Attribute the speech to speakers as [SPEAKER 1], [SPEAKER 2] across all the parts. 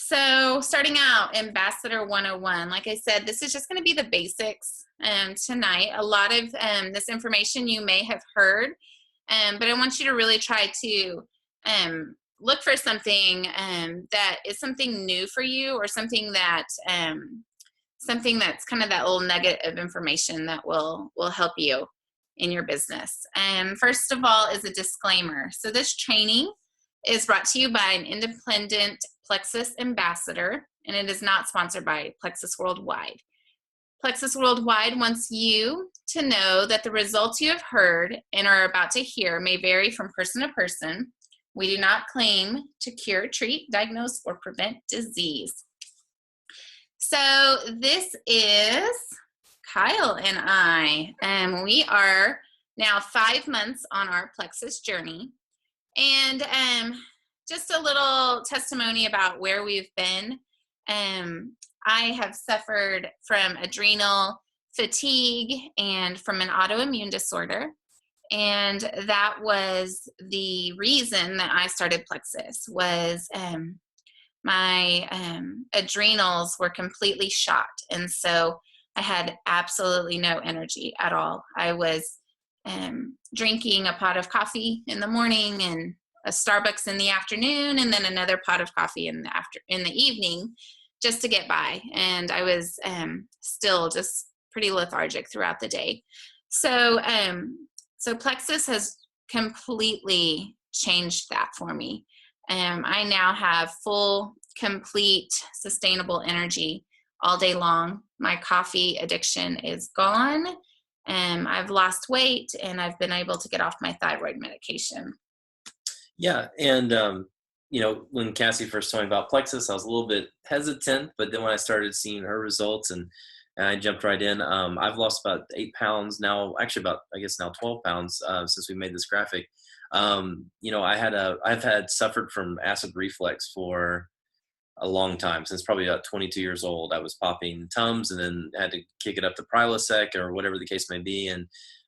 [SPEAKER 1] So starting out, Ambassador 101, like I said, this is just going to be the basics tonight. A lot of this information you may have heard, but I want you to really try to look for something that is something new for you, or something that's kind of that little nugget of information that will help you in your business. And first of all is a disclaimer. So this training is brought to you by an independent Plexus ambassador, and it is not sponsored by Plexus Worldwide. Plexus Worldwide wants you to know that the results you have heard and are about to hear may vary from person to person. We do not claim to cure, treat, diagnose, or prevent disease. So this is Kyle and I, and we are now 5 months on our Plexus journey. And just a little testimony about where we've been. I have suffered from adrenal fatigue and from an autoimmune disorder. And that was the reason that I started Plexus, was my adrenals were completely shot. And so I had absolutely no energy at all. I was drinking a pot of coffee in the morning and a Starbucks in the afternoon, and then another pot of coffee in the evening, just to get by. And I was still just pretty lethargic throughout the day. So Plexus has completely changed that for me. I now have full, complete, sustainable energy all day long. My coffee addiction is gone. I've lost weight, and I've been able to get off my thyroid medication.
[SPEAKER 2] Yeah, and when Cassie first told me about Plexus, I was a little bit hesitant, but then when I started seeing her results and I jumped right in, I've lost about 8 pounds now, actually about, I guess now 12 pounds since we made this graphic. I've had suffered from acid reflux for a long time, since probably about 22 years old. I was popping Tums and then had to kick it up to Prilosec or whatever the case may be. And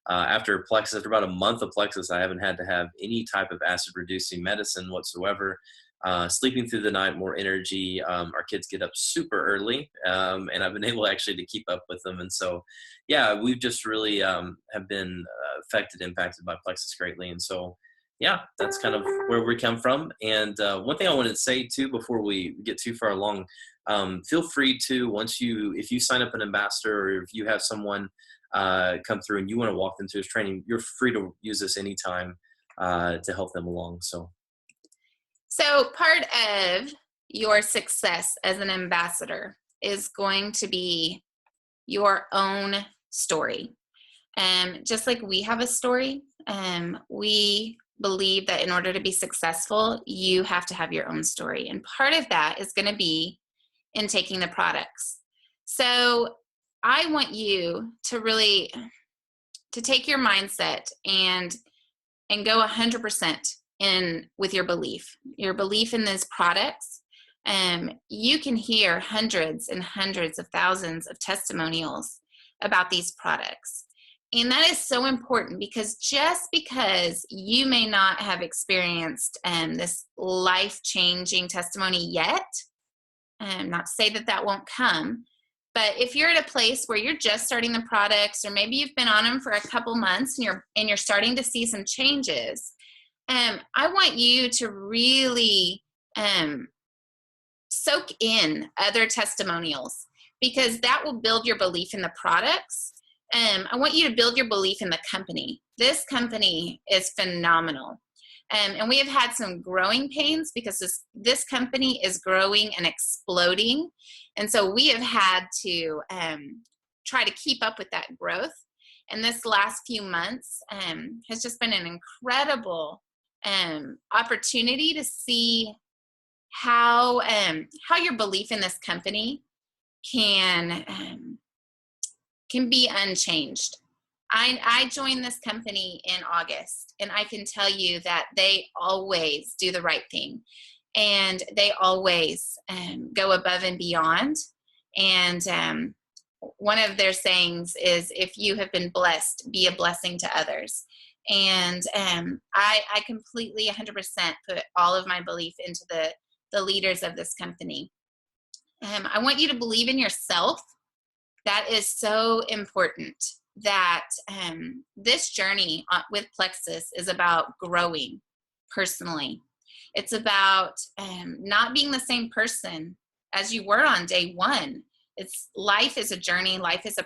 [SPEAKER 2] after about a month of Plexus, I haven't had to have any type of acid reducing medicine whatsoever. Sleeping through the night, more energy. Our kids get up super early, and I've been able actually to keep up with them. And so, yeah, we've just really have been impacted by Plexus greatly. And so, yeah, that's kind of where we come from. And one thing I wanted to say too, before we get too far along, feel free to, if you sign up an ambassador, or if you have someone come through and you want to walk them through this training, you're free to use this anytime to help them along.
[SPEAKER 1] So part of your success as an ambassador is going to be your own story. Just like we have a story, we believe that in order to be successful, you have to have your own story. And part of that is going to be in taking the products. So I want you to really take your mindset and go 100% in with your belief in these products. You can hear hundreds and hundreds of thousands of testimonials about these products. And that is so important, because just because you may not have experienced this life-changing testimony yet, not to say that won't come, but if you're at a place where you're just starting the products, or maybe you've been on them for a couple months and you're starting to see some changes, I want you to really soak in other testimonials, because that will build your belief in the products. I want you to build your belief in the company. This company is phenomenal. And we have had some growing pains, because this company is growing and exploding. And so we have had to try to keep up with that growth. And this last few months has just been an incredible opportunity to see how your belief in this company can be unchanged. I joined this company in August, and I can tell you that they always do the right thing, and they always go above and beyond. And one of their sayings is, if you have been blessed, be a blessing to others. And I completely 100% put all of my belief into the leaders of this company. I want you to believe in yourself. That is so important, that this journey with Plexus is about growing personally. It's about not being the same person as you were on day one. Life is a journey. Life is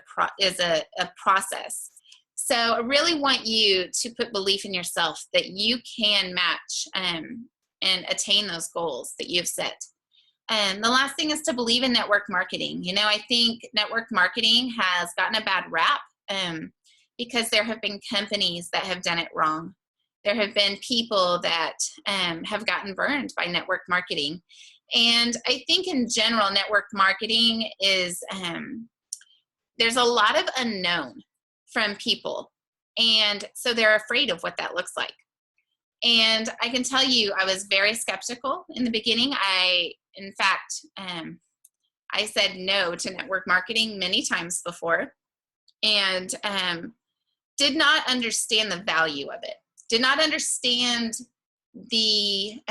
[SPEAKER 1] a process. So I really want you to put belief in yourself that you can match and attain those goals that you've set. And the last thing is to believe in network marketing. You know, I think network marketing has gotten a bad rap because there have been companies that have done it wrong. There have been people that have gotten burned by network marketing. And I think in general, network marketing is, there's a lot of unknown from people. And so they're afraid of what that looks like. And I can tell you, I was very skeptical in the beginning. In fact, I said no to network marketing many times before, and did not understand the value of it. Did not understand the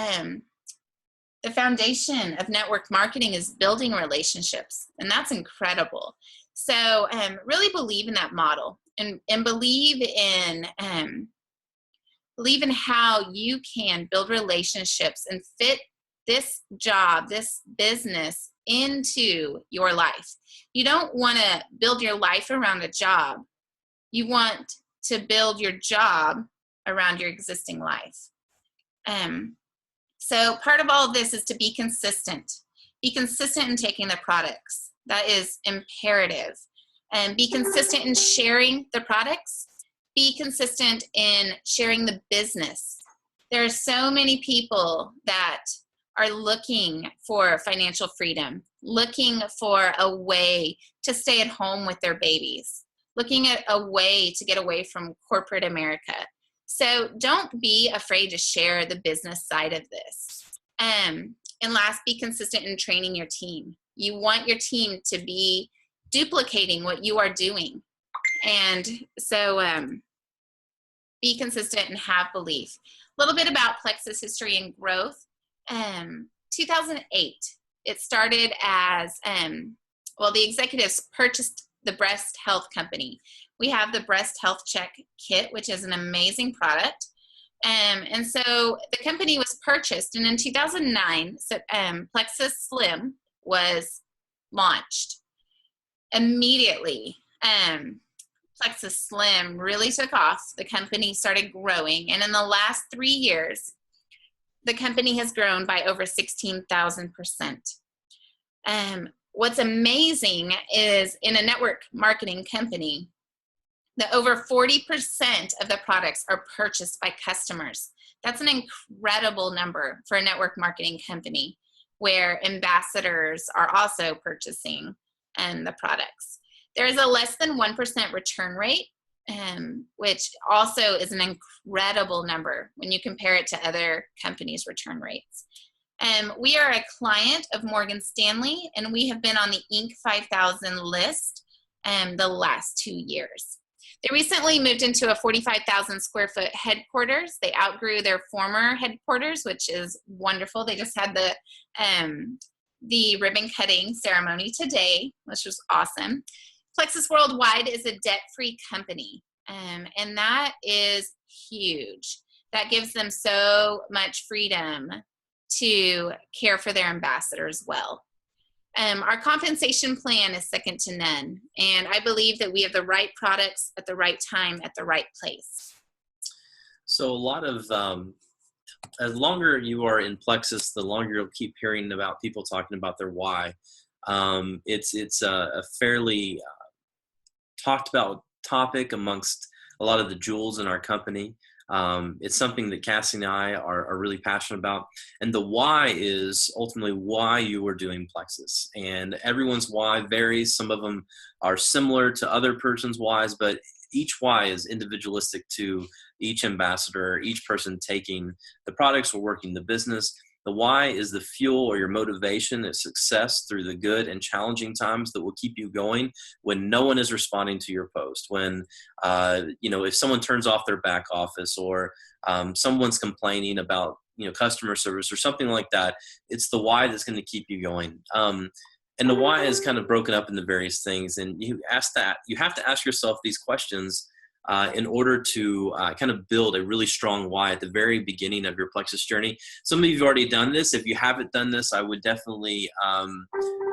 [SPEAKER 1] foundation of network marketing is building relationships, and that's incredible. So really believe in that model, and believe in how you can build relationships and fit this job, this business into your life. You don't want to build your life around a job. You want to build your job around your existing life. So part of all of this is to be consistent. Be consistent in taking the products. That is imperative. And be consistent in sharing the products. Be consistent in sharing the business. There are so many people that are looking for financial freedom, looking for a way to stay at home with their babies, looking at a way to get away from corporate America. So don't be afraid to share the business side of this. And last, be consistent in training your team. You want your team to be duplicating what you are doing. And so be consistent and have belief. A little bit about Plexus history and growth. 2008, it started as, the executives purchased the breast health company. We have the breast health check kit, which is an amazing product. And so the company was purchased, and in 2009, Plexus Slim was launched. Immediately, Plexus Slim really took off. The company started growing, and in the last 3 years, the company has grown by over 16,000%. What's amazing is in a network marketing company, that over 40% of the products are purchased by customers. That's an incredible number for a network marketing company where ambassadors are also purchasing the products. There is a less than 1% return rate, which also is an incredible number when you compare it to other companies' return rates. We are a client of Morgan Stanley, and we have been on the Inc. 5000 list the last 2 years. They recently moved into a 45,000 square foot headquarters. They outgrew their former headquarters, which is wonderful. They just had the ribbon cutting ceremony today, which was awesome. Plexus Worldwide is a debt-free company, and that is huge. That gives them so much freedom to care for their ambassadors well. Our compensation plan is second to none, and I believe that we have the right products at the right time at the right place.
[SPEAKER 2] So a lot of, as longer you are in Plexus, the longer you'll keep hearing about people talking about their why. It's a fairly talked about topic amongst a lot of the jewels in our company. It's something that Cassie and I are really passionate about. And the why is ultimately why you are doing Plexus. And everyone's why varies. Some of them are similar to other person's whys, but each why is individualistic to each ambassador, each person taking the products or working the business. The why is the fuel or your motivation of success through the good and challenging times that will keep you going when no one is responding to your post. When, if someone turns off their back office or someone's complaining about, customer service or something like that, it's the why that's going to keep you going. And the why is kind of broken up into various things. And you have to ask yourself these questions in order to kind of build a really strong why at the very beginning of your Plexus journey. Some of you have already done this. If you haven't done this, I would definitely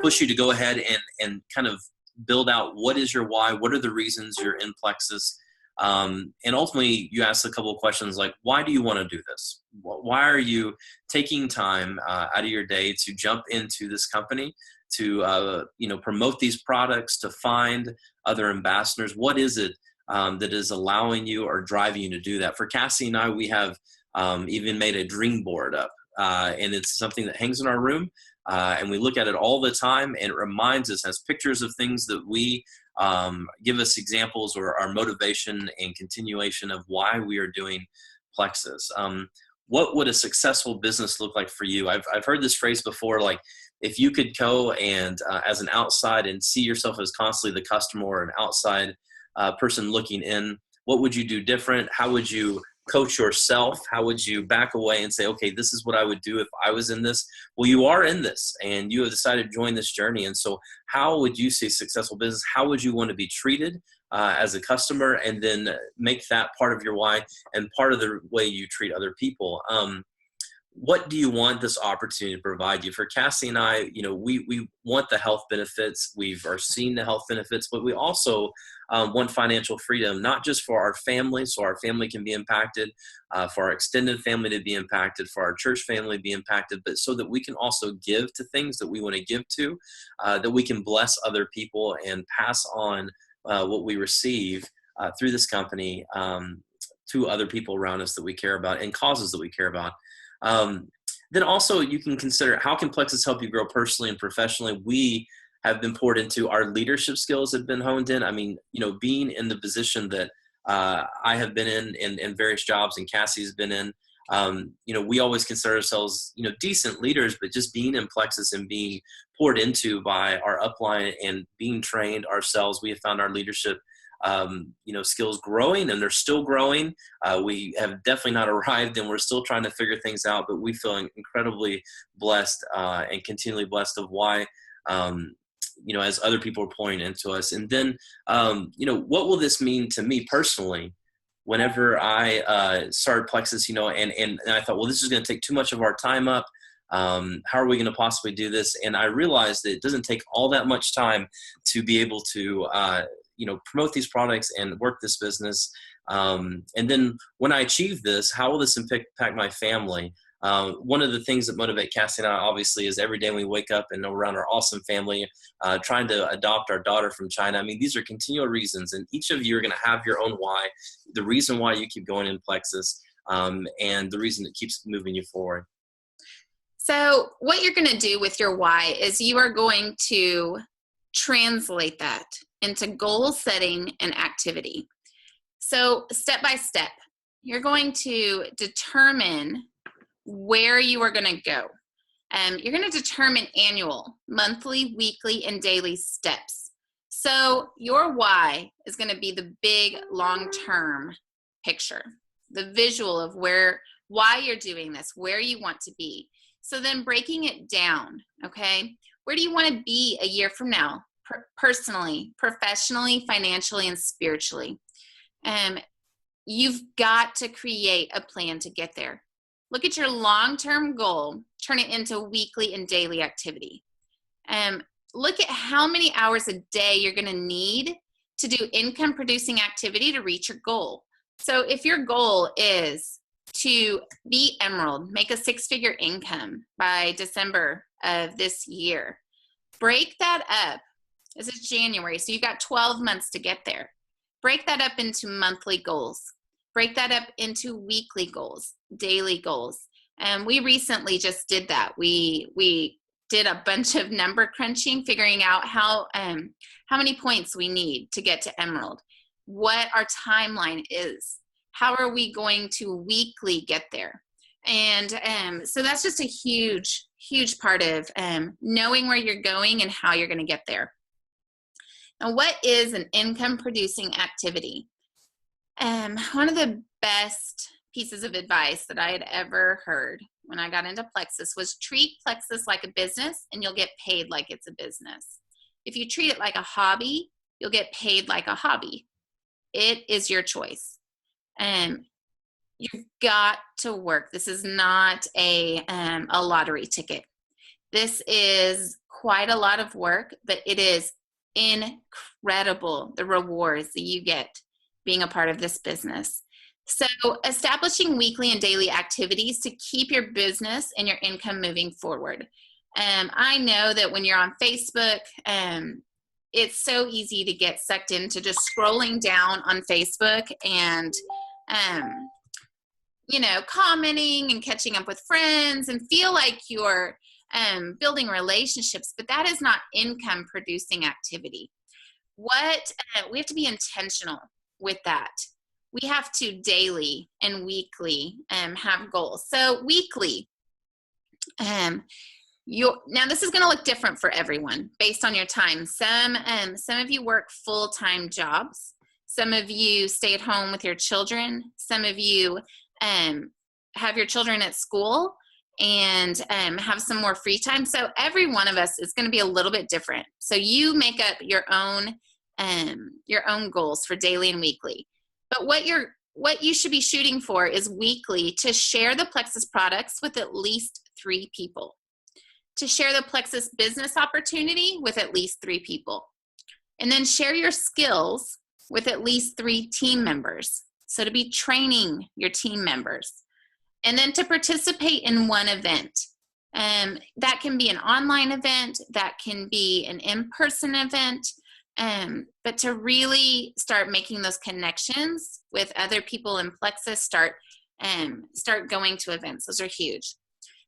[SPEAKER 2] push you to go ahead and kind of build out what is your why, what are the reasons you're in Plexus. And ultimately, you ask a couple of questions like, why do you want to do this? Why are you taking time out of your day to jump into this company, to promote these products, to find other ambassadors? What is it that is allowing you or driving you to do that? For Cassie and I, we have even made a dream board up, and it's something that hangs in our room, and we look at it all the time, and it reminds us, has pictures of things that we give us examples or our motivation and continuation of why we are doing Plexus. What would a successful business look like for you? I've heard this phrase before, like, if you could go and as an outside and see yourself as constantly the customer or an outside person looking in, what would you do different? How would you coach yourself? How would you back away and say, okay, this is what I would do if I was in this? Well, you are in this and you have decided to join this journey. And so how would you say successful business? How would you want to be treated as a customer, and then make that part of your why and part of the way you treat other people? What do you want this opportunity to provide you? For Cassie and I, we want the health benefits. Are seeing the health benefits, but we also want financial freedom, not just for our family, so our family can be impacted, for our extended family to be impacted, for our church family to be impacted, but so that we can also give to things that we want to give to, that we can bless other people and pass on what we receive through this company to other people around us that we care about and causes that we care about. Then also you can consider, how can Plexus help you grow personally and professionally? We have been poured into, our leadership skills have been honed in. I mean, being in the position that I have been in various jobs and Cassie's been in, we always consider ourselves, decent leaders, but just being in Plexus and being poured into by our upline and being trained ourselves, we have found our leadership skills growing, and they're still growing. We have definitely not arrived, and we're still trying to figure things out, but we feel incredibly blessed and continually blessed of why, as other people are pouring into us. And then, what will this mean to me personally? Whenever I started Plexus, and I thought, well, this is going to take too much of our time up. How are we going to possibly do this? And I realized that it doesn't take all that much time to be able to promote these products and work this business. And then when I achieve this, how will this impact my family? One of the things that motivate Cassie and I, obviously, is every day when we wake up and around our awesome family, trying to adopt our daughter from China. I mean, these are continual reasons, and each of you are going to have your own why, the reason why you keep going in Plexus, and the reason that keeps moving you forward.
[SPEAKER 1] So what you're going to do with your why is you are going to translate that into goal setting and activity. So step by step, you're going to determine where you are going to go. You're going to determine annual, monthly, weekly, and daily steps. So your why is going to be the big long-term picture, the visual of why you're doing this, where you want to be. So then breaking it down, okay? Where do you want to be a year from now? Personally, professionally, financially, and spiritually. You've got to create a plan to get there. Look at your long-term goal, turn it into weekly and daily activity. Look at how many hours a day you're going to need to do income-producing activity to reach your goal. So if your goal is to be Emerald, make a six-figure income by December of this year, break that up. This is January, so you've got 12 months to get there. Break that up into monthly goals. Break that up into weekly goals, daily goals. And we recently just did that. We did a bunch of number crunching, figuring out how many points we need to get to Emerald, what our timeline is, how are we going to weekly get there. And so that's just a huge, huge part of knowing where you're going and how you're going to get there. Now, what is an income-producing activity? One of the best pieces of advice that I had ever heard when I got into Plexus was treat Plexus like a business and you'll get paid like it's a business. If you treat it like a hobby, you'll get paid like a hobby. It is your choice. You've got to work. This is not a lottery ticket. This is quite a lot of work, but it is incredible, the rewards that you get being a part of this business. So establishing weekly and daily activities to keep your business and your income moving forward. I know that when you're on Facebook, it's so easy to get sucked into just scrolling down on Facebook and, commenting and catching up with friends and feel like you're building relationships, but that is not income producing activity. We have to be intentional with that. We have to daily and weekly have goals. So weekly, now this is going to look different for everyone based on your time. Some of you work full-time jobs. Some of you stay at home with your children. Some of you have your children at school and have some more free time. So every one of us is going to be a little bit different. So you make up your own goals for daily and weekly. But what you should be shooting for is weekly to share the Plexus products with at least 3 people. To share the Plexus business opportunity with at least 3 people. And then share your skills with at least 3 team members. So to be training your team members. And then to participate in one event. That can be an online event, that can be an in-person event, but to really start making those connections with other people in Plexus, start going to events. Those are huge.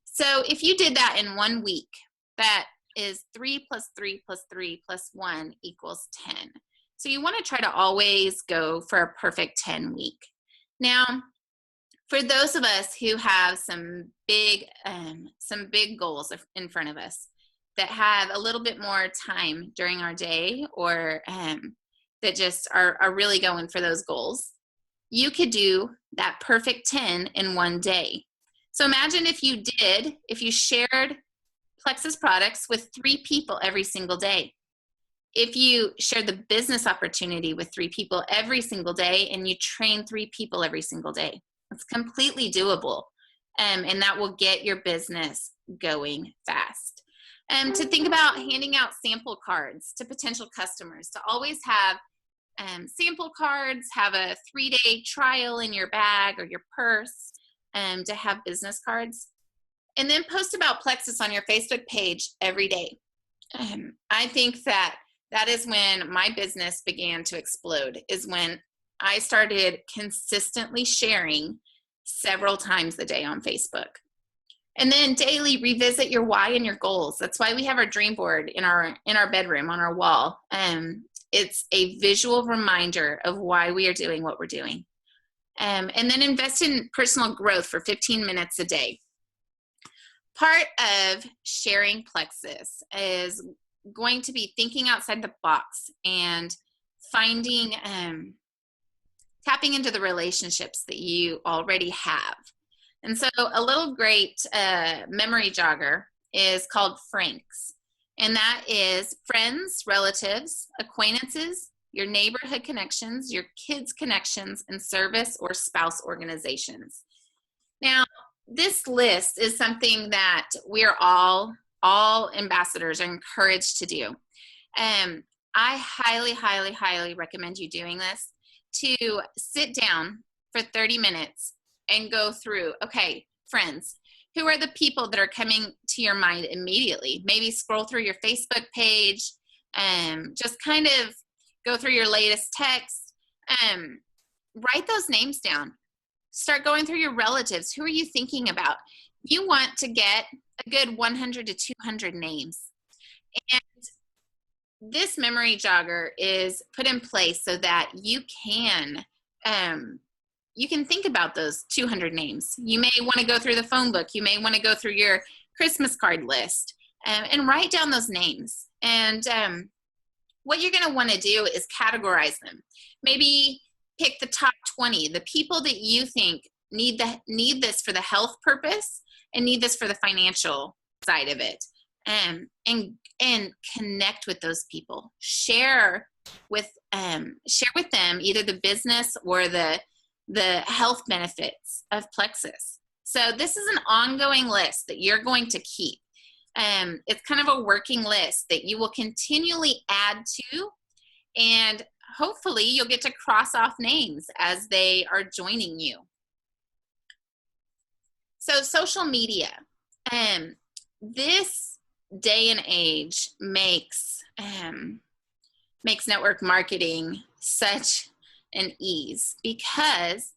[SPEAKER 1] So if you did that in 1 week, that is 3 + 3 + 3 + 1 = 10. So you want to try to always go for a perfect 10 week. Now, for those of us who have some big goals in front of us that have a little bit more time during our day, or that just are really going for those goals, you could do that perfect 10 in 1 day. So imagine if you shared Plexus products with 3 people every single day. If you share the business opportunity with 3 people every single day and you train 3 people every single day, it's completely doable. And that will get your business going fast. To think about handing out sample cards to potential customers, to always have sample cards, have a 3-day trial in your bag or your purse, to have business cards. And then post about Plexus on your Facebook page every day. I think that is when my business began to explode, is when I started consistently sharing several times a day on Facebook. And then daily revisit your why and your goals. That's why we have our dream board in our bedroom on our wall. It's a visual reminder of why we are doing what we're doing. And then invest in personal growth for 15 minutes a day. Part of sharing Plexus is going to be thinking outside the box and finding, tapping into the relationships that you already have. And so a little great memory jogger is called Franks. And that is friends, relatives, acquaintances, your neighborhood connections, your kids' connections, and service or spouse organizations. Now, this list is something that we're all ambassadors are encouraged to do. I highly, highly, highly recommend you doing this, to sit down for 30 minutes and go through, okay, friends, who are the people that are coming to your mind immediately? Maybe scroll through your Facebook page, just kind of go through your latest text, write those names down. Start going through your relatives. Who are you thinking about? You want to get a good 100 to 200 names. And this memory jogger is put in place so that you can think about those 200 names. You may want to go through the phone book. You may want to go through your Christmas card list and write down those names. And what you're going to want to do is categorize them. Maybe pick the top 20, the people that you think need this for the health purpose, and need this for the financial side of it. And connect with those people. Share with them either the business or the health benefits of Plexus. So this is an ongoing list that you're going to keep. It's kind of a working list that you will continually add to, and hopefully you'll get to cross off names as they are joining you. So social media, this day and age makes network marketing such an ease, because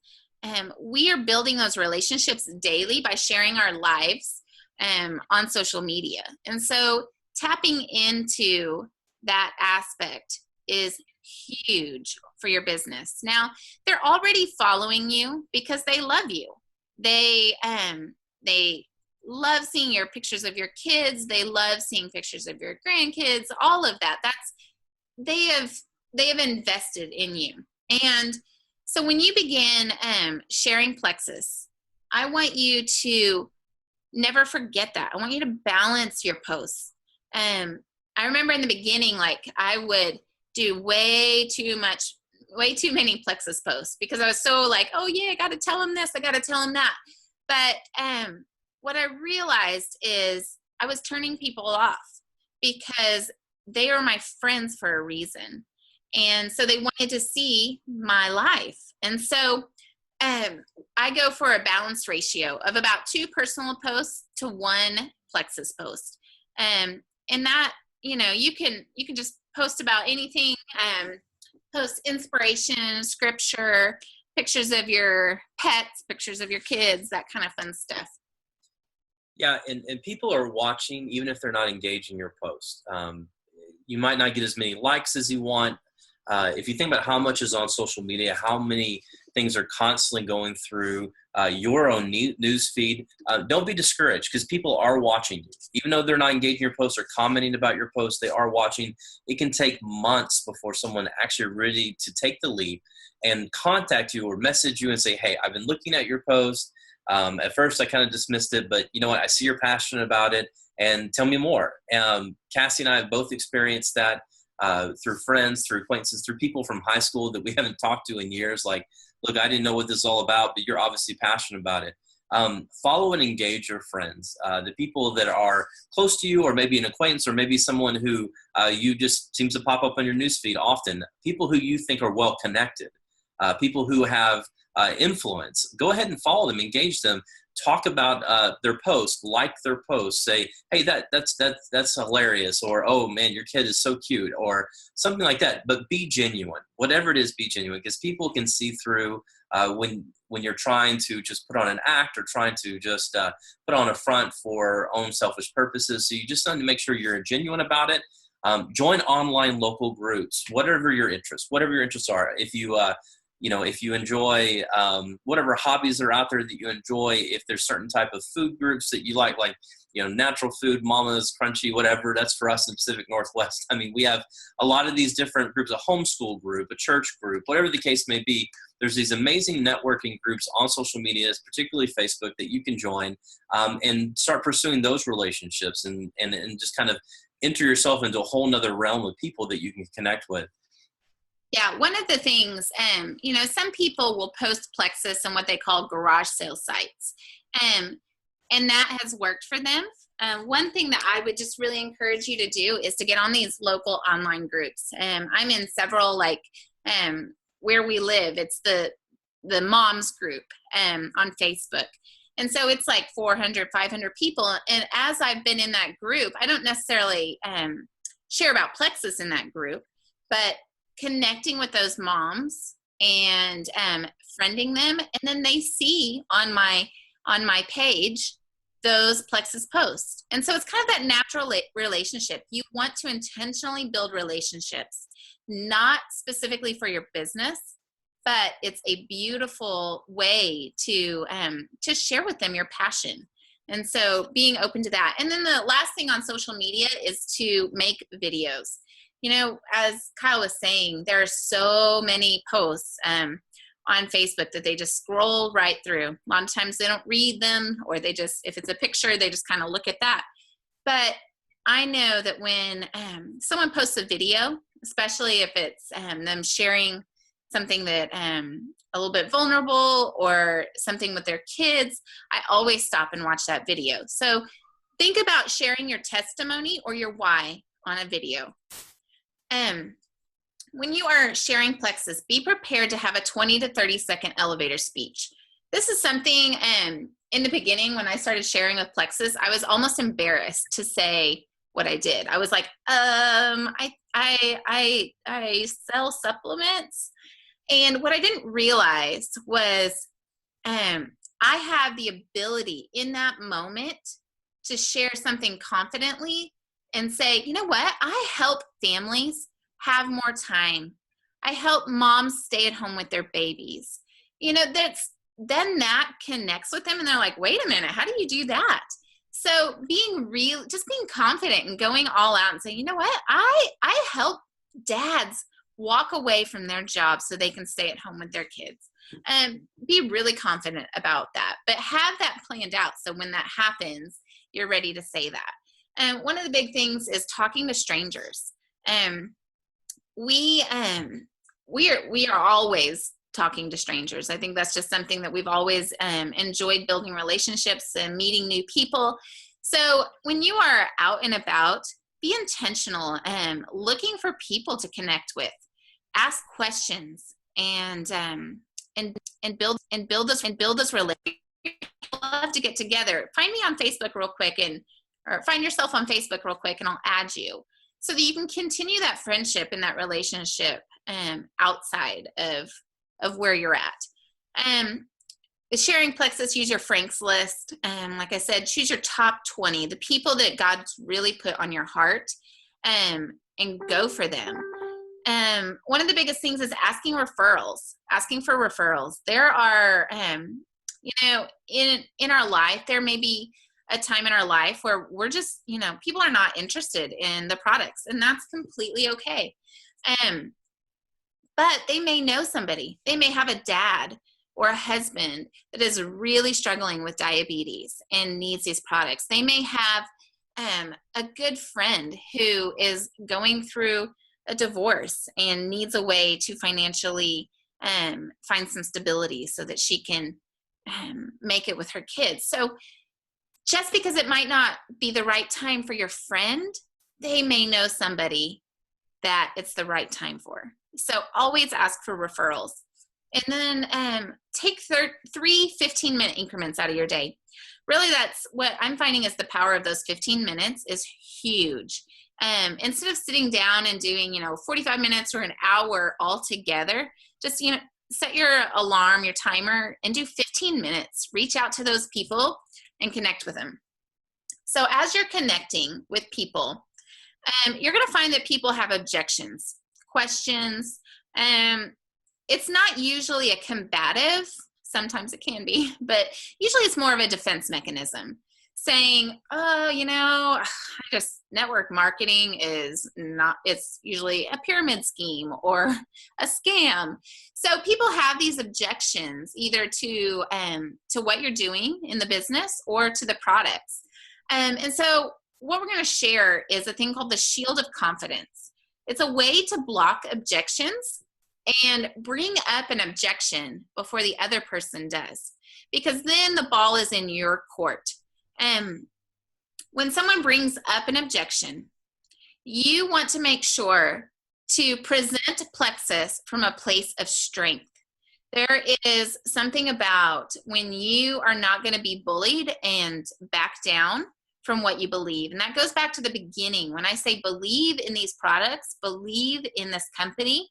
[SPEAKER 1] we are building those relationships daily by sharing our lives on social media. And so tapping into that aspect is huge for your business. Now, they're already following you because they love you. They love seeing your pictures of your kids. They love seeing pictures of your grandkids, all of that. They have invested in you. And so when you begin sharing Plexus, I want you to never forget that. I want you to balance your posts. I remember in the beginning, like, I would do way too many Plexus posts because I was so like, oh yeah, I got to tell them this, I got to tell them that. But what I realized is I was turning people off because they are my friends for a reason. And so they wanted to see my life. And so I go for a balanced ratio of about 2 personal posts to 1 Plexus post. And that, you can just post about anything, post inspiration, scripture, pictures of your pets, pictures of your kids, that kind of fun stuff.
[SPEAKER 2] Yeah, and people are watching even if they're not engaged in your post. You might not get as many likes as you want. If you think about how much is on social media, how many things are constantly going through your own news feed, don't be discouraged, because people are watching you. Even though they're not engaging your posts or commenting about your posts, they are watching. It can take months before someone actually ready to take the leap and contact you or message you and say, hey, I've been looking at your post. At first, I kind of dismissed it, but you know what? I see you're passionate about it, and tell me more. Cassie and I have both experienced that through friends, through acquaintances, through people from high school that we haven't talked to in years. Like, look, I didn't know what this is all about, but you're obviously passionate about it. Follow and engage your friends, the people that are close to you, or maybe an acquaintance, or maybe someone who you just seems to pop up on your newsfeed often. People who you think are well connected, people who have influence. Go ahead and follow them, engage them. Talk about their post, like their post, say, hey, that's hilarious, or oh man, your kid is so cute, or something like that. But be genuine. Whatever it is, be genuine, because people can see through when you're trying to just put on an act or trying to just put on a front for own selfish purposes. So you just need to make sure you're genuine about it. Join online local groups, whatever your interests are. If you if you enjoy whatever hobbies are out there that you enjoy, if there's certain type of food groups that you like natural food, Mama's, Crunchy, whatever, that's for us in the Pacific Northwest. I mean, we have a lot of these different groups, a homeschool group, a church group, whatever the case may be. There's these amazing networking groups on social media, particularly Facebook, that you can join and start pursuing those relationships and just kind of enter yourself into a whole nother realm of people that you can connect with.
[SPEAKER 1] Yeah, one of the things, some people will post Plexus on what they call garage sale sites, and that has worked for them. One thing that I would just really encourage you to do is to get on these local online groups. I'm in several, where we live, it's the moms group on Facebook. And so it's like 400, 500 people. And as I've been in that group, I don't necessarily share about Plexus in that group, but connecting with those moms and friending them, and then they see on my page those Plexus posts. And so it's kind of that natural relationship. You want to intentionally build relationships, not specifically for your business, but it's a beautiful way to share with them your passion. And so being open to that. And then the last thing on social media is to make videos. As Kyle was saying, there are so many posts on Facebook that they just scroll right through. A lot of times they don't read them, or they just, if it's a picture, they just kind of look at that. But I know that when someone posts a video, especially if it's them sharing something that a little bit vulnerable or something with their kids, I always stop and watch that video. So think about sharing your testimony or your why on a video. When you are sharing Plexus, be prepared to have a 20 to 30 second elevator speech. This is something in the beginning when I started sharing with Plexus, I was almost embarrassed to say what I did. I was like, I sell supplements. And what I didn't realize was I have the ability in that moment to share something confidently and say, you know what? I help families have more time. I help moms stay at home with their babies. You know, then that connects with them and they're like, wait a minute, how do you do that? So just being confident and going all out and saying, you know what? I help dads walk away from their job so they can stay at home with their kids, and be really confident about that, but have that planned out. So when that happens, you're ready to say that. And one of the big things is talking to strangers. We are always talking to strangers. I think that's just something that we've always enjoyed, building relationships and meeting new people. So when you are out and about, be intentional and looking for people to connect with. Ask questions and build this relationship. Love to get together. Find me on Facebook real quick, or find yourself on Facebook real quick, and I'll add you so that you can continue that friendship and that relationship outside of where you're at. Sharing Plexus, use your Franks list. Like I said, choose your top 20, the people that God's really put on your heart, and go for them. One of the biggest things is asking for referrals. There are, in our life, there may be a time in our life where we're just, people are not interested in the products, and that's completely okay. But they may know somebody. They may have a dad or a husband that is really struggling with diabetes and needs these products. They may have a good friend who is going through a divorce and needs a way to financially find some stability so that she can make it with her kids. So just because it might not be the right time for your friend, they may know somebody that it's the right time for. So always ask for referrals. And then take 3 15-minute increments out of your day. Really, that's what I'm finding is the power of those 15 minutes is huge. Instead of sitting down and doing, 45 minutes or an hour all together, just, set your alarm, your timer, and do 15 minutes. Reach out to those people and connect with them. So as you're connecting with people, you're going to find that people have objections, questions. It's not usually a combative. Sometimes it can be, but usually it's more of a defense mechanism, saying, network marketing is not, it's usually a pyramid scheme or a scam. So people have these objections either to what you're doing in the business or to the products. And so what we're going to share is a thing called the shield of confidence. It's a way to block objections and bring up an objection before the other person does, because then the ball is in your court. When someone brings up an objection, you want to make sure to present Plexus from a place of strength. There is something about when you are not going to be bullied and back down from what you believe. And that goes back to the beginning. When I say believe in these products, believe in this company,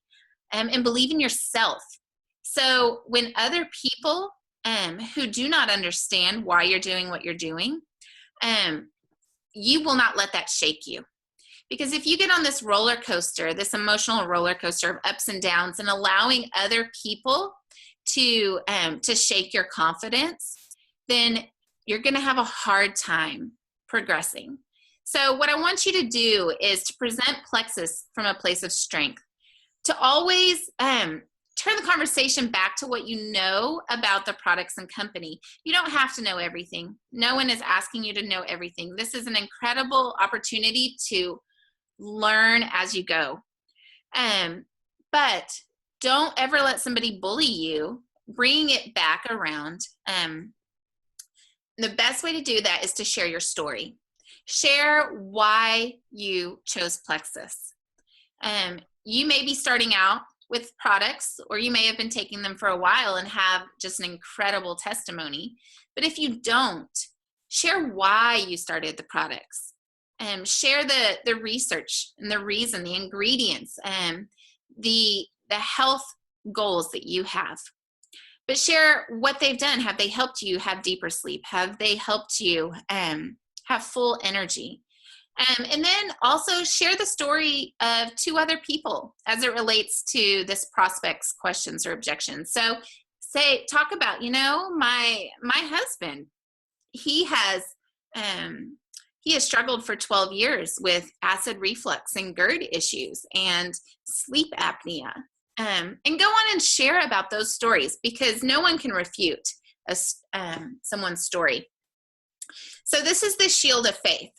[SPEAKER 1] and believe in yourself. So when other people who do not understand why you're doing what you're doing, you will not let that shake you. Because if you get on this roller coaster, this emotional roller coaster of ups and downs, and allowing other people to shake your confidence, then you're going to have a hard time progressing. So what I want you to do is to present Plexus from a place of strength, to always turn the conversation back to what you know about the products and company. You don't have to know everything. No one is asking you to know everything. This is an incredible opportunity to learn as you go. But don't ever let somebody bully you. Bring it back around. The best way to do that is to share your story. Share why you chose Plexus. You may be starting out with products, or you may have been taking them for a while and have just an incredible testimony. But if you don't, share why you started the products. Share the research and the reason, the ingredients, and the health goals that you have. But share what they've done. Have they helped you have deeper sleep? Have they helped you have full energy? And then also share the story of 2 other people as it relates to this prospect's questions or objections. So talk about, my husband, he has struggled for 12 years with acid reflux and GERD issues and sleep apnea. And go on and share about those stories, because no one can refute someone's story. So this is the shield of faith.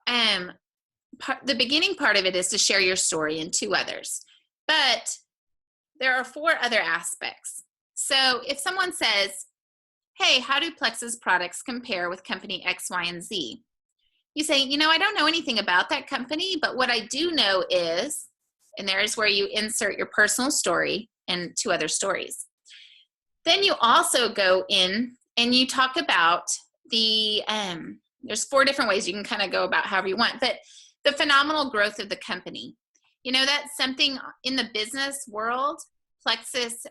[SPEAKER 1] The beginning part of it is to share your story and 2 others. But there are 4 other aspects. So if someone says, hey, how do Plexus products compare with company X, Y, and Z? You say, I don't know anything about that company, but what I do know is, and there's where you insert your personal story and 2 other stories. Then you also go in and you talk about there's 4 different ways you can kind of go about however you want, but the phenomenal growth of the company. That's something in the business world. Plexus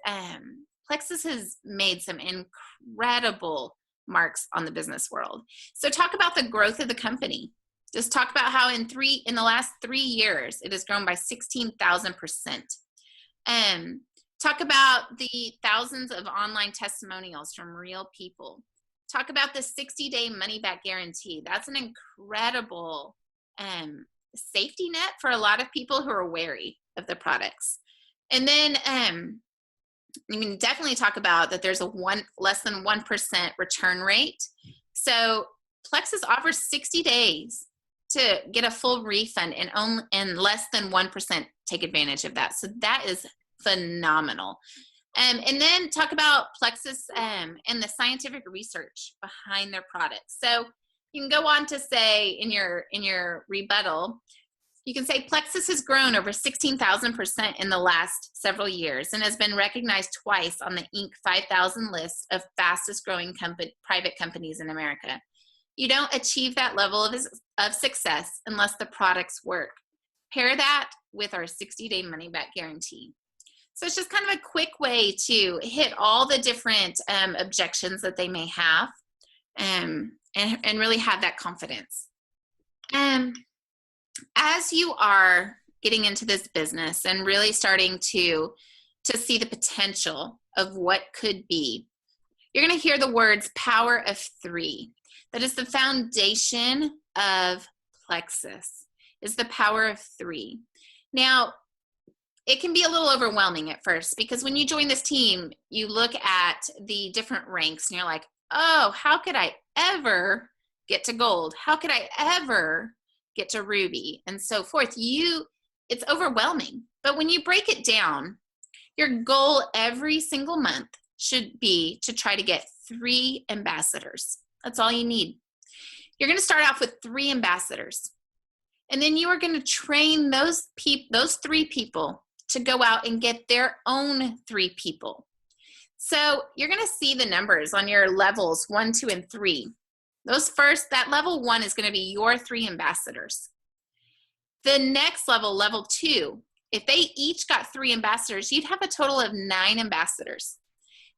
[SPEAKER 1] has made some incredible marks on the business world. So talk about the growth of the company. Just talk about how in the last 3 years, it has grown by 16,000%. Talk about the thousands of online testimonials from real people. Talk about the 60-day money-back guarantee. That's an incredible safety net for a lot of people who are wary of the products. And then you can definitely talk about that there's a less than 1% return rate. So Plexus offers 60 days to get a full refund, and less than 1% take advantage of that. So that is phenomenal. And then talk about Plexus and the scientific research behind their products. So you can go on to say in your rebuttal, you can say Plexus has grown over 16,000% in the last several years and has been recognized twice on the Inc. 5000 list of fastest growing private companies in America. You don't achieve that level of success unless the products work. Pair that with our 60-day money-back guarantee. So it's just kind of a quick way to hit all the different objections that they may have, and really have that confidence. As you are getting into this business and really starting to see the potential of what could be, you're going to hear the words power of 3. That is the foundation of Plexus, is the power of 3. Now, it can be a little overwhelming at first, because when you join this team, you look at the different ranks and you're like, oh, how could I ever get to gold? How could I ever get to ruby? And so forth. It's overwhelming. But when you break it down, your goal every single month should be to try to get 3 ambassadors. That's all you need. You're going to start off with 3 ambassadors. And then you are going to train those 3 people to go out and get their own 3 people. So you're going to see the numbers on your levels 1, 2, and 3. That level 1 is going to be your 3 ambassadors. The next level, level 2, if they each got 3 ambassadors, you'd have a total of 9 ambassadors.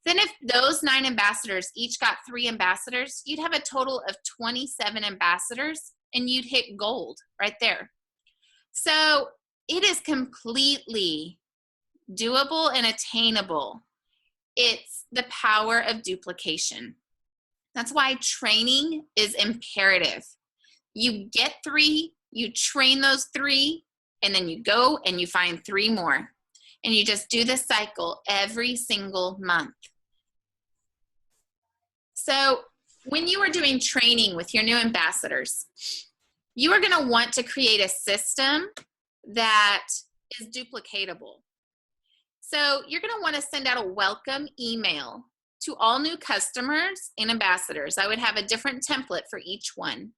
[SPEAKER 1] Then if those 9 ambassadors each got 3 ambassadors, you'd have a total of 27 ambassadors, and you'd hit gold right there. So it is completely doable and attainable. It's the power of duplication. That's why training is imperative. You get 3, you train those 3, and then you go and you find 3 more. And you just do this cycle every single month. So when you are doing training with your new ambassadors, you are going to want to create a system that is duplicatable. So you're going to want to send out a welcome email to all new customers and ambassadors. I would have a different template for each one.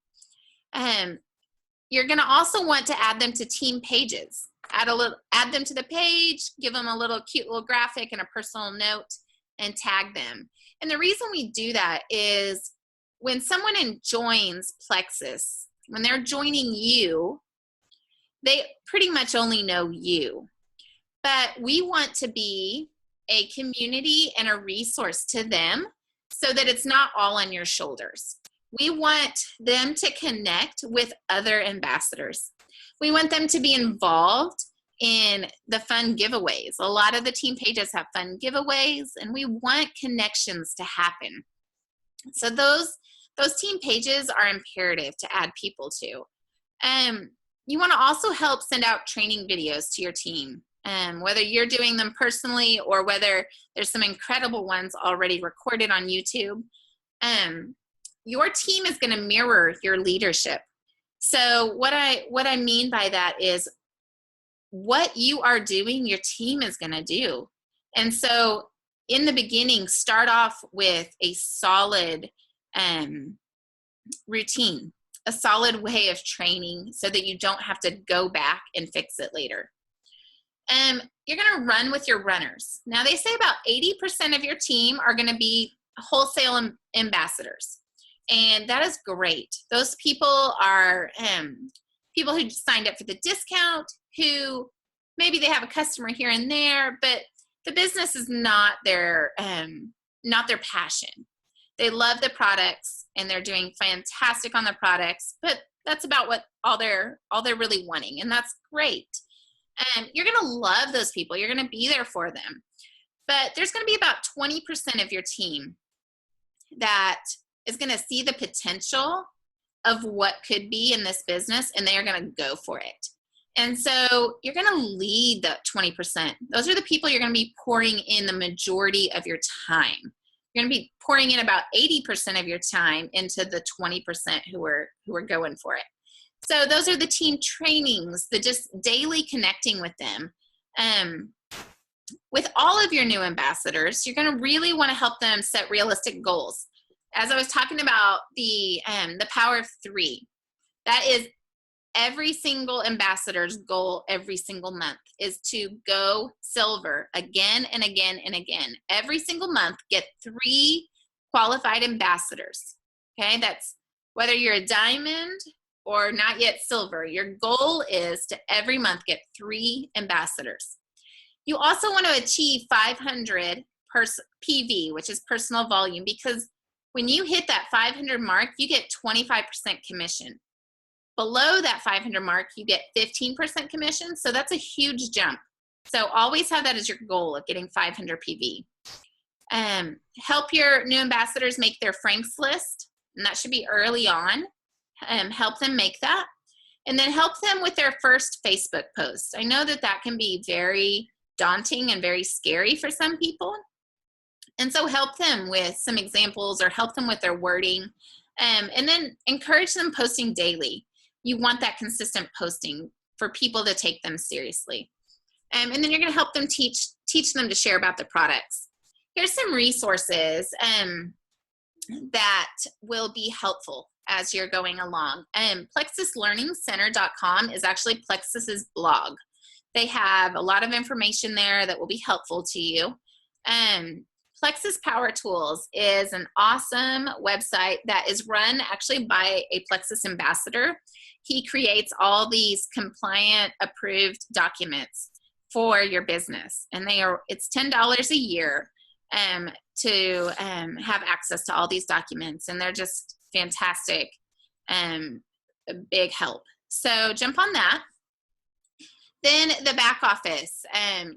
[SPEAKER 1] You're going to also want to add them to team pages. Add them to the page, give them a little cute little graphic and a personal note, and tag them. And the reason we do that is when someone joins Plexus, when they're joining you, they pretty much only know you. But we want to be a community and a resource to them so that it's not all on your shoulders. We want them to connect with other ambassadors. We want them to be involved in the fun giveaways. A lot of the team pages have fun giveaways, and we want connections to happen. So those team pages are imperative to add people to. You want to also help send out training videos to your team, whether you're doing them personally or whether there's some incredible ones already recorded on YouTube. Your team is going to mirror your leadership. So what I mean by that is what you are doing, your team is going to do. And so in the beginning, start off with a solid routine, a solid way of training so that you don't have to go back and fix it later. You're going to run with your runners. Now, they say about 80% of your team are going to be wholesale ambassadors. And that is great. Those people are people who signed up for the discount, who maybe they have a customer here and there, but the business is not their passion. They love the products and they're doing fantastic on the products, but that's about what all they're really wanting, and that's great. You're going to love those people. You're going to be there for them. But there's going to be about 20% of your team that is going to see the potential of what could be in this business, and they are going to go for it. And so you're going to lead the 20%. Those are the people you're going to be pouring in the majority of your time. You're going to be pouring in about 80% of your time into the 20% who are going for it. So those are the team trainings, the just daily connecting with them. With all of your new ambassadors, you're going to really want to help them set realistic goals. As I was talking about the power of 3, that is every single ambassador's goal every single month is to go silver again and again and again. Every single month, get 3 qualified ambassadors. Okay, that's whether you're a diamond or not yet silver. Your goal is to every month get 3 ambassadors. You also want to achieve 500 PV, which is personal volume, because when you hit that 500 mark, you get 25% commission. Below that 500 mark, you get 15% commission. So that's a huge jump. So always have that as your goal of getting 500 PV. Help your new ambassadors make their Franks list, and that should be early on. Help them make that. And then help them with their first Facebook post. I know that can be very daunting and very scary for some people. And so help them with some examples or help them with their wording. And then encourage them posting daily. You want that consistent posting for people to take them seriously. And then you're going to help them teach them to share about the products. Here's some resources that will be helpful as you're going along. PlexusLearningCenter.com is actually Plexus's blog. They have a lot of information there that will be helpful to you. Plexus Power Tools is an awesome website that is run actually by a Plexus ambassador. He creates all these compliant approved documents for your business, and it's $10 a year to have access to all these documents, and they're just fantastic, a big help. So jump on that. Then the back office,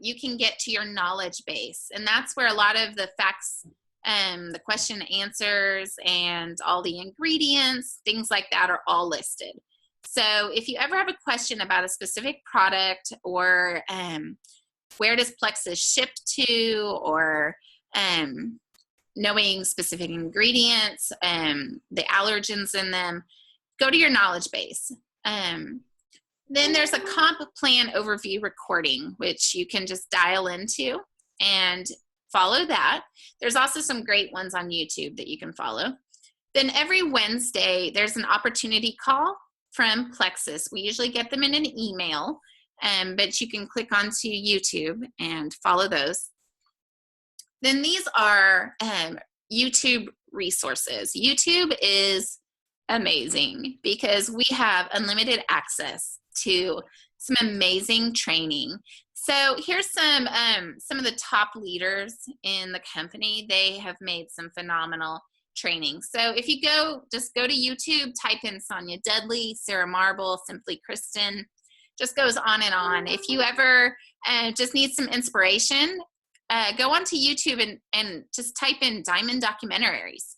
[SPEAKER 1] you can get to your knowledge base, and that's where a lot of the facts, the question and answers, and all the ingredients, things like that are all listed. So if you ever have a question about a specific product or where does Plexus ship to, or knowing specific ingredients, the allergens in them, go to your knowledge base. Then there's a comp plan overview recording, which you can just dial into and follow that. There's also some great ones on YouTube that you can follow. Then every Wednesday, there's an opportunity call from Plexus. We usually get them in an email, but you can click onto YouTube and follow those. Then these are YouTube resources. YouTube is amazing because we have unlimited access to some amazing training. So here's some of the top leaders in the company. They have made some phenomenal training. So if you just go to YouTube, type in Sonia Dudley, Sarah Marble, Simply Kristen, just goes on and on. If you ever just need some inspiration, go onto YouTube and just type in diamond documentaries,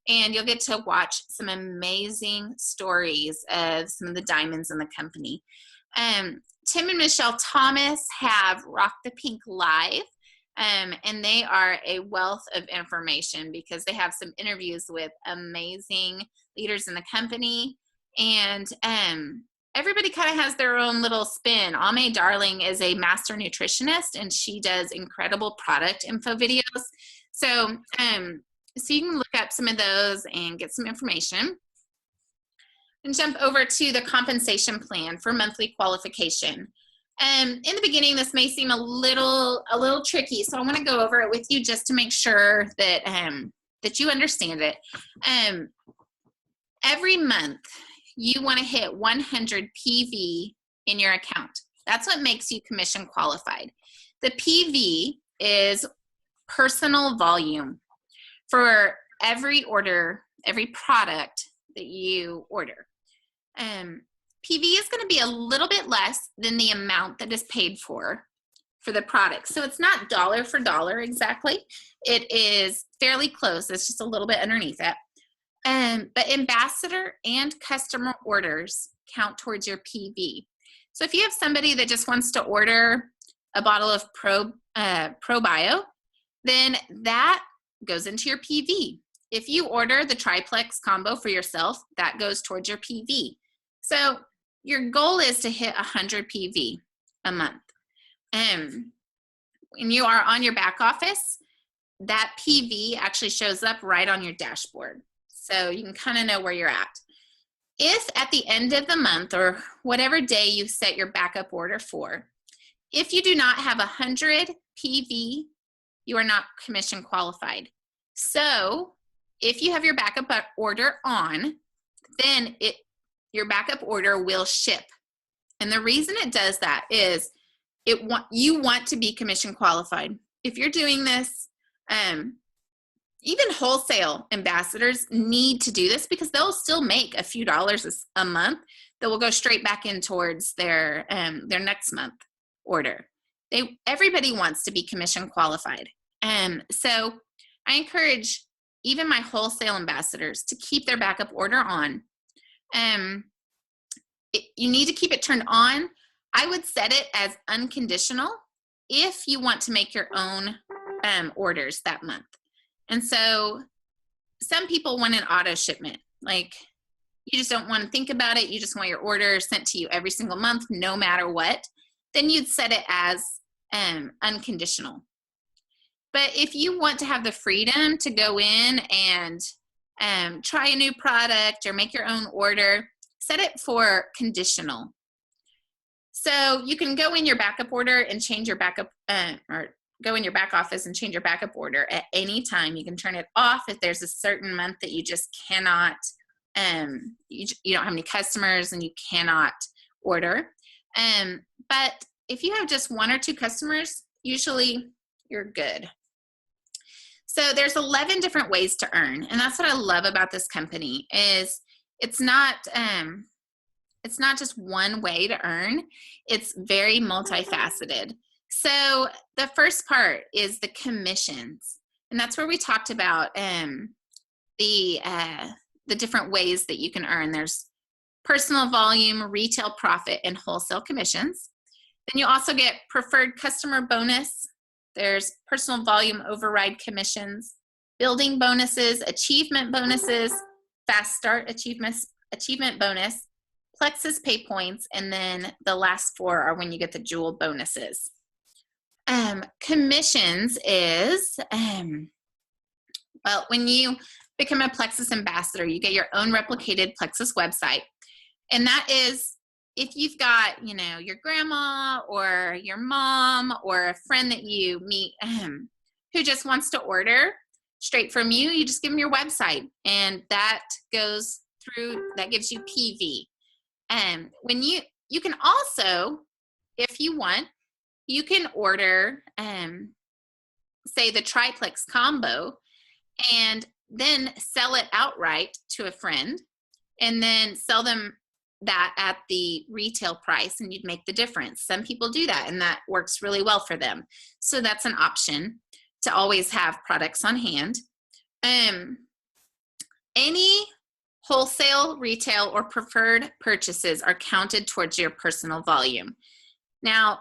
[SPEAKER 1] and you'll get to watch some amazing stories of some of the diamonds in the company. Tim and Michelle Thomas have Rock the Pink Live, and they are a wealth of information because they have some interviews with amazing leaders in the company. And everybody kind of has their own little spin. Ame Darling is a master nutritionist, and she does incredible product info videos. So, so you can look up some of those and get some information. And jump over to the compensation plan for monthly qualification. In the beginning, this may seem a little tricky, so I want to go over it with you just to make sure that that you understand it. Every month, you want to hit 100 PV in your account. That's what makes you commission qualified. The PV is personal volume for every order, every product that you order. PV is going to be a little bit less than the amount that is paid for the product. So it's not dollar for dollar exactly. It is fairly close. It's just a little bit underneath it. But ambassador and customer orders count towards your PV. So if you have somebody that just wants to order a bottle of ProBio, then that goes into your PV. If you order the triplex combo for yourself, that goes towards your PV. So your goal is to hit 100 PV a month. When you are on your back office, that PV actually shows up right on your dashboard. So you can kind of know where you're at. If at the end of the month or whatever day you set your backup order for, if you do not have 100 PV, you are not commission qualified. So if you have your backup order on, then your backup order will ship. And the reason it does that is you want to be commission qualified. If you're doing this, even wholesale ambassadors need to do this because they'll still make a few dollars a month that will go straight back in towards their next month order. Everybody wants to be commission qualified. So I encourage even my wholesale ambassadors to keep their backup order on. You need to keep it turned on. I would set it as unconditional if you want to make your own orders that month. And so some people want an auto shipment. Like you just don't want to think about it. You just want your order sent to you every single month, no matter what. Then you'd set it as unconditional. But if you want to have the freedom to go in and try a new product or make your own order, set it for conditional. So you can go in your backup order and change your backup, or go in your back office and change your backup order at any time. You can turn it off if there's a certain month that you just cannot, you don't have any customers and you cannot order. But if you have just one or two customers, usually you're good. So there's 11 different ways to earn. And that's what I love about this company is it's not just one way to earn. It's very multifaceted. So the first part is the commissions. And that's where we talked about the different ways that you can earn. There's personal volume, retail profit, and wholesale commissions. Then you also get preferred customer bonus. There's personal volume override commissions, building bonuses, achievement bonuses, fast start achievement bonus, Plexus pay points, and then the last 4 are when you get the jewel bonuses. Commissions is, well, when you become a Plexus ambassador, you get your own replicated Plexus website. And that is, if you've got, you know, your grandma or your mom or a friend that you meet who just wants to order straight from you, you just give them your website, and that goes through, that gives you PV. When you can also, if you want, you can order, say, the triplex combo, and then sell it outright to a friend, and then sell them that at the retail price, and you'd make the difference. Some people do that, and that works really well for them. So that's an option to always have products on hand. Any wholesale, retail, or preferred purchases are counted towards your personal volume. Now,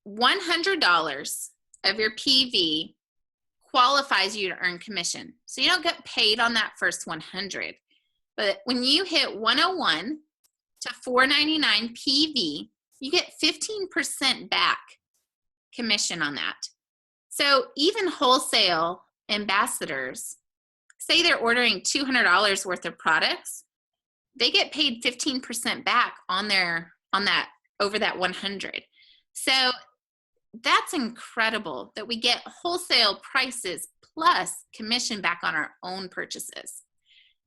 [SPEAKER 1] $100 of your PV qualifies you to earn commission. So you don't get paid on that first 100. But when you hit 101 to 499 PV, you get 15% back commission on that. So even wholesale ambassadors, say they're ordering $200 worth of products, they get paid 15% back on that over that 100. So that's incredible that we get wholesale prices plus commission back on our own purchases.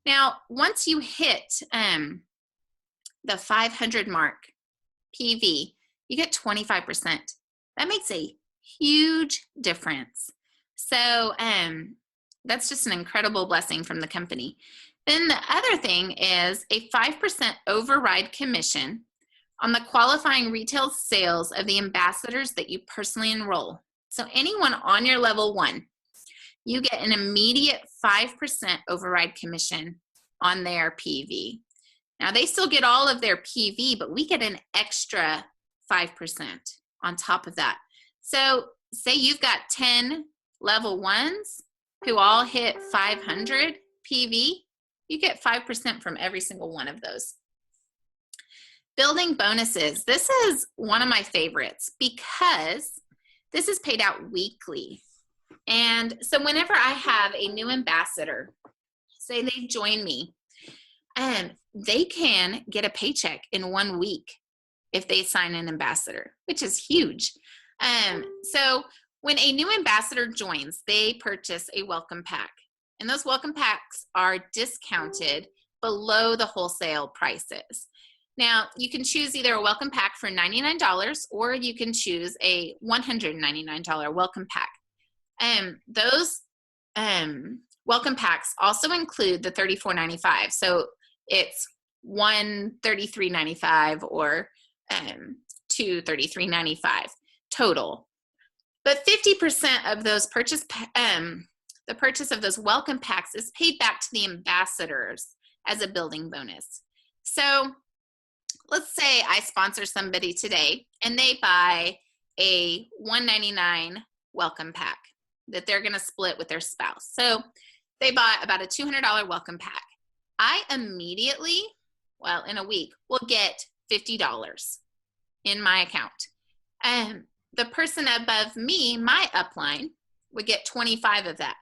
[SPEAKER 1] Now, once you hit the 500 mark PV, you get 25%. That makes a huge difference. So that's just an incredible blessing from the company. Then the other thing is a 5% override commission on the qualifying retail sales of the ambassadors that you personally enroll. So anyone on your level 1, you get an immediate 5% override commission on their PV. Now they still get all of their PV, but we get an extra 5% on top of that. So say you've got 10 level 1s who all hit 500 PV, you get 5% from every single one of those. Building bonuses. This is one of my favorites because this is paid out weekly. And so whenever I have a new ambassador, say they join me, they can get a paycheck in 1 week if they sign an ambassador, which is huge. So when a new ambassador joins, they purchase a welcome pack. And those welcome packs are discounted below the wholesale prices. Now, you can choose either a welcome pack for $99 or you can choose a $199 welcome pack. Those welcome packs also include the $34.95. So it's $133.95 or $233.95 total. But 50% of those the purchase of those welcome packs is paid back to the ambassadors as a building bonus. So let's say I sponsor somebody today and they buy a $199 welcome pack that they're going to split with their spouse. So they bought about a $200 welcome pack. I immediately, well, in a week, will get $50 in my account. The person above me, my upline, would get 25 of that.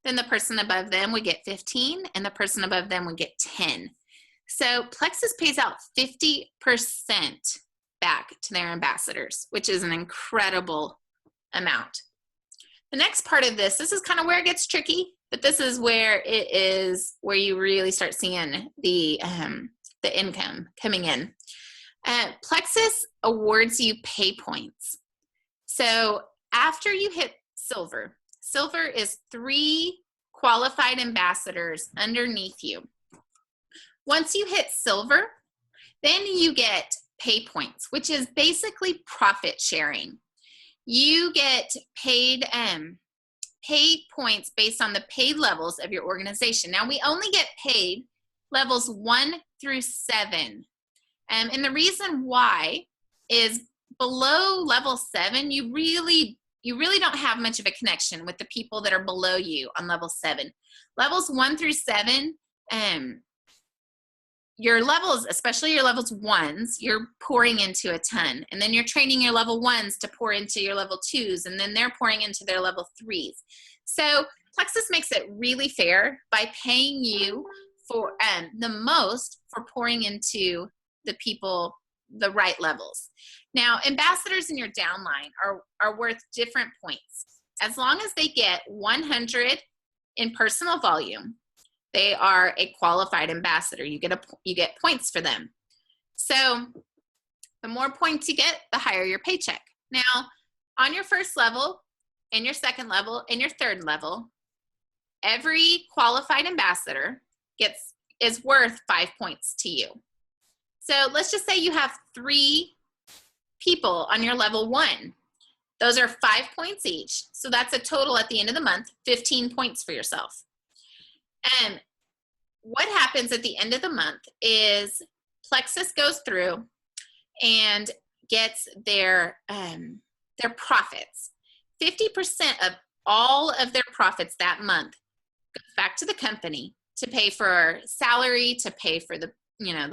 [SPEAKER 1] Then the person above them would get 15, and the person above them would get 10. So Plexus pays out 50% back to their ambassadors, which is an incredible amount. The next part of this is kind of where it gets tricky, but this is where you really start seeing the income coming in. Plexus awards you pay points. So after you hit silver is 3 qualified ambassadors underneath you. Once you hit silver, then you get pay points, which is basically profit sharing. You get paid pay points based on the paid levels of your organization. Now, we only get paid levels 1 through 7. And the reason why is below level 7, you really don't have much of a connection with the people that are below you on level 7. Levels 1 through 7, your levels, especially your levels 1s, you're pouring into a ton. And then you're training your level 1s to pour into your level 2s, and then they're pouring into their level 3s. So Plexus makes it really fair by paying you for the most for pouring into the people, the right levels. Now, ambassadors in your downline are worth different points. As long as they get 100 in personal volume, they are a qualified ambassador. You get points for them. So the more points you get, the higher your paycheck. Now, on your first level, and your second level, and your third level, every qualified ambassador is worth 5 points to you. So let's just say you have 3 people on your level 1. Those are 5 points each. So that's a total at the end of the month, 15 points for yourself. And what happens at the end of the month is Plexus goes through and gets their profits. 50% of all of their profits that month goes back to the company to pay for salary, to pay for the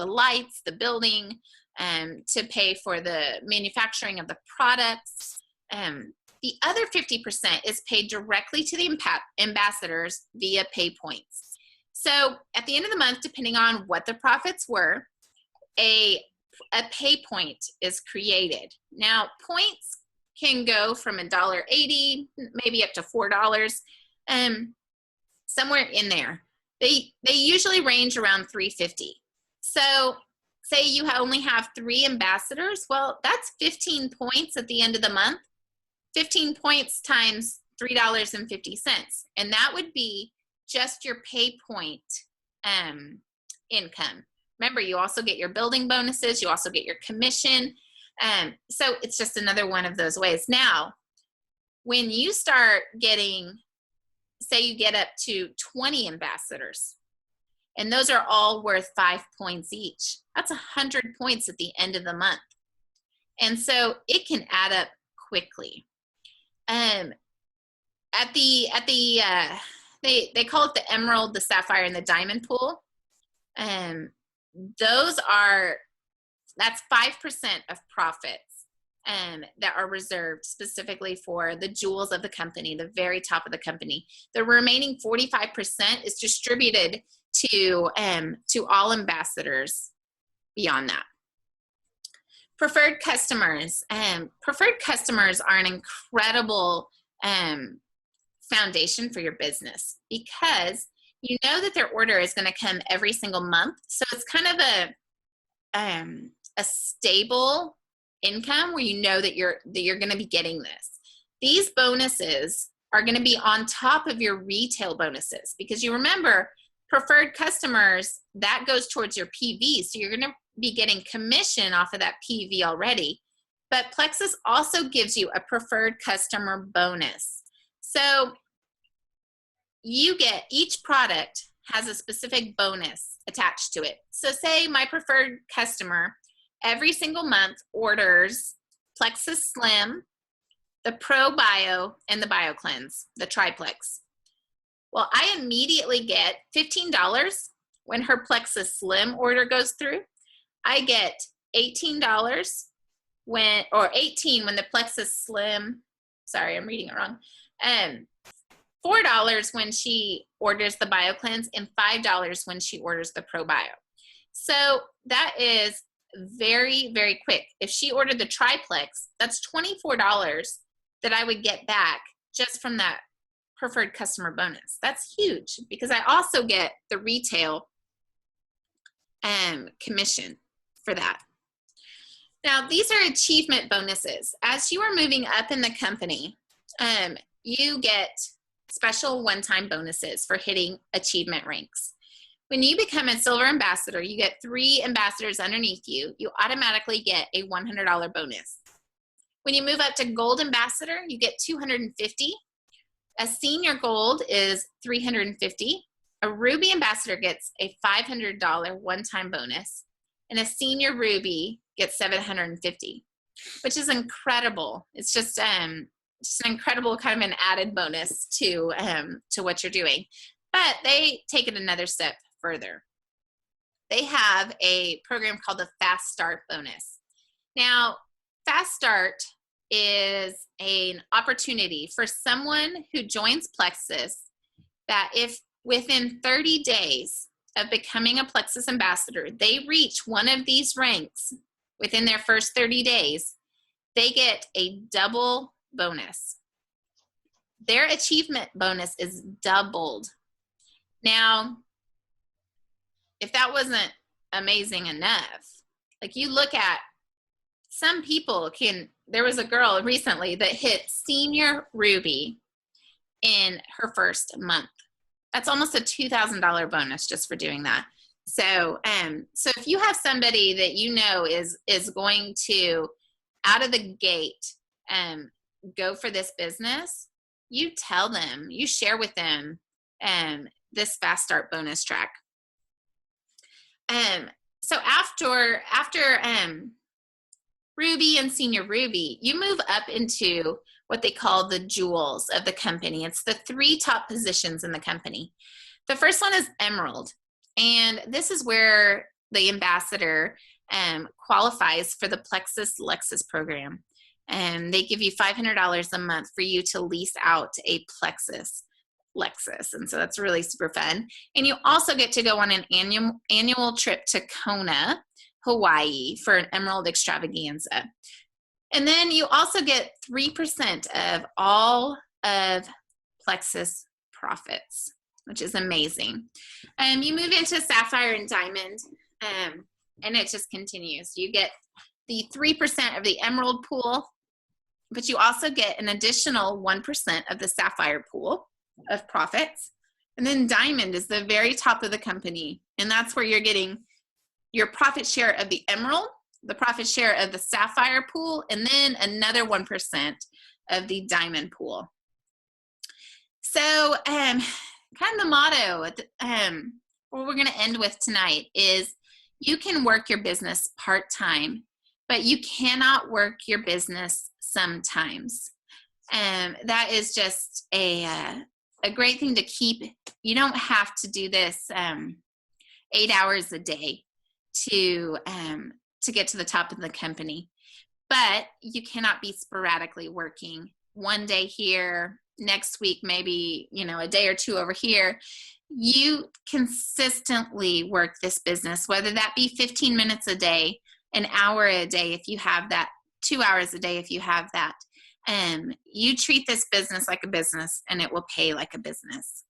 [SPEAKER 1] lights, the building, to pay for the manufacturing of the products. The other 50% is paid directly to the ambassadors via pay points. So at the end of the month, depending on what the profits were, a pay point is created. Now, points can go from $1.80, maybe up to $4, somewhere in there. They usually range around $3.50. So say you only have 3 ambassadors, well, that's 15 points at the end of the month. 15 points times $3.50. And that would be just your pay point income. Remember, you also get your building bonuses. You also get your commission. So it's just another one of those ways. Now, when you start getting, say you get up to 20 ambassadors, and those are all worth 5 points each, that's 100 points at the end of the month. And so it can add up quickly. They call it the emerald, the sapphire, and the diamond pool. That's 5% of profits that are reserved specifically for the jewels of the company, the very top of the company. The remaining 45% is distributed to all ambassadors beyond that. Preferred customers. Preferred customers are an incredible foundation for your business because you know that their order is going to come every single month. So it's kind of a stable income where you know that you're going to be getting this. These bonuses are going to be on top of your retail bonuses because you remember preferred customers, that goes towards your PV. So you're going to be getting commission off of that PV already. But Plexus also gives you a preferred customer bonus. So you get, each product has a specific bonus attached to it. So say my preferred customer every single month orders Plexus Slim, the Pro Bio, and the Bio Cleanse, the triplex. Well, I immediately get $15 when her Plexus Slim order goes through. I get $18 when the Plexus Slim, sorry, I'm reading it wrong. $4 when she orders the Bio Cleanse and $5 when she orders the Pro Bio. So that is very, very quick. If she ordered the triplex, that's $24 that I would get back just from that preferred customer bonus. That's huge because I also get the retail commission for that. Now, these are achievement bonuses. As you are moving up in the company, you get special one-time bonuses for hitting achievement ranks. When you become a silver ambassador, you get 3 ambassadors underneath you. You automatically get a $100 bonus. When you move up to gold ambassador, you get $250. A senior gold is $350. A ruby ambassador gets a $500 one-time bonus. And a senior ruby gets $750. which is incredible. It's just an incredible kind of an added bonus to what you're doing. But they take it another step further. They have a program called the Fast Start Bonus. Now, Fast Start is an opportunity for someone who joins Plexus that if within 30 days of becoming a Plexus ambassador, they reach one of these ranks within their first 30 days, they get a double bonus. Their achievement bonus is doubled. Now, if that wasn't amazing enough, like you look at some people there was a girl recently that hit senior Ruby in her first month. That's almost a $2,000 bonus just for doing that. So if you have somebody that you know is going to, out of the gate, go for this business, you tell them, you share with them this Fast Start bonus track. So after Ruby and Senior Ruby, you move up into what they call the jewels of the company. It's the 3 top positions in the company. The first one is Emerald, and this is where the ambassador qualifies for the Plexus Lexus program. And they give you $500 a month for you to lease out a Plexus Lexus, and so that's really super fun. And you also get to go on an annual trip to Kona, Hawaii for an Emerald extravaganza. And then you also get 3% of all of Plexus profits, which is amazing. You move into Sapphire and Diamond, and it just continues. You get the 3% of the Emerald pool, but you also get an additional 1% of the Sapphire pool of profits. And then Diamond is the very top of the company, and that's where you're getting your profit share of the Emerald, the profit share of the Sapphire pool, and then another 1% of the Diamond pool. So kind of the motto, what we're going to end with tonight is you can work your business part-time, but you cannot work your business sometimes. That is just a great thing to keep. You don't have to do this 8 hours a day to get to the top of the company, but you cannot be sporadically working one day here, next week maybe a day or two over here. You consistently work this business, whether that be 15 minutes a day, an hour a day if you have that, 2 hours a day if you have that. You treat this business like a business, and it will pay like a business.